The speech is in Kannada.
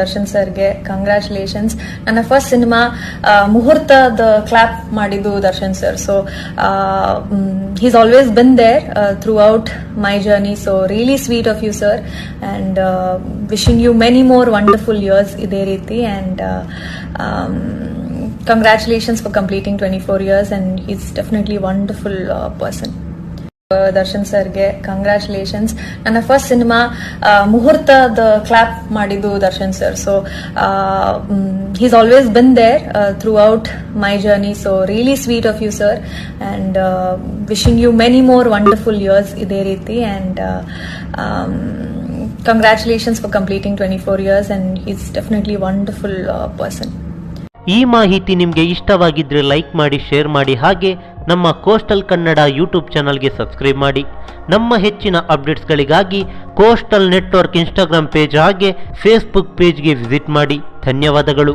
ದರ್ಶನ್ ಸರ್ಗೆ ಕಂಗ್ರ್ಯಾಚುಲೇಷನ್ಸ್. ನನ್ನ ಫಸ್ಟ್ ಸಿನಿಮಾ ಮುಹೂರ್ತದ ಕ್ಲಾಪ್ ಮಾಡಿದ್ದು Darshan sir. So he's always been there throughout my journey. So really sweet of you, sir, and wishing you many more wonderful years ide reeti, and congratulations for completing 24 years, and he's definitely a wonderful person. Darshan ಸರ್ಗೆ ಕಂಗ್ರ್ಯಾಚುಲೇಷನ್ಸ್. ನನ್ನ ಫಸ್ಟ್ ಸಿನಿಮಾ ಮುಹೂರ್ತದ ಕ್ಲಾಪ್ ಮಾಡಿದ್ದು Darshan sir. So he's always been there throughout my journey. So really sweet of you, sir, and wishing you many more wonderful years ide reeti, and congratulations for completing 24 years, and he's definitely a wonderful person. ಈ ಮಾಹಿತಿ ನಿಮಗೆ ಇಷ್ಟವಾಗಿದ್ದರೆ ಲೈಕ್ ಮಾಡಿ, ಶೇರ್ ಮಾಡಿ, ಹಾಗೆ ನಮ್ಮ ಕೋಸ್ಟಲ್ ಕನ್ನಡ ಯೂಟ್ಯೂಬ್ ಚಾನಲ್ಗೆ ಸಬ್ಸ್ಕ್ರೈಬ್ ಮಾಡಿ. ನಮ್ಮ ಹೆಚ್ಚಿನ ಅಪ್ಡೇಟ್ಸ್ಗಳಿಗಾಗಿ ಕೋಸ್ಟಲ್ ನೆಟ್ವರ್ಕ್ ಇನ್ಸ್ಟಾಗ್ರಾಮ್ ಪೇಜ್ ಹಾಗೆ ಫೇಸ್ಬುಕ್ ಪೇಜ್ಗೆ ವಿಸಿಟ್ ಮಾಡಿ. ಧನ್ಯವಾದಗಳು.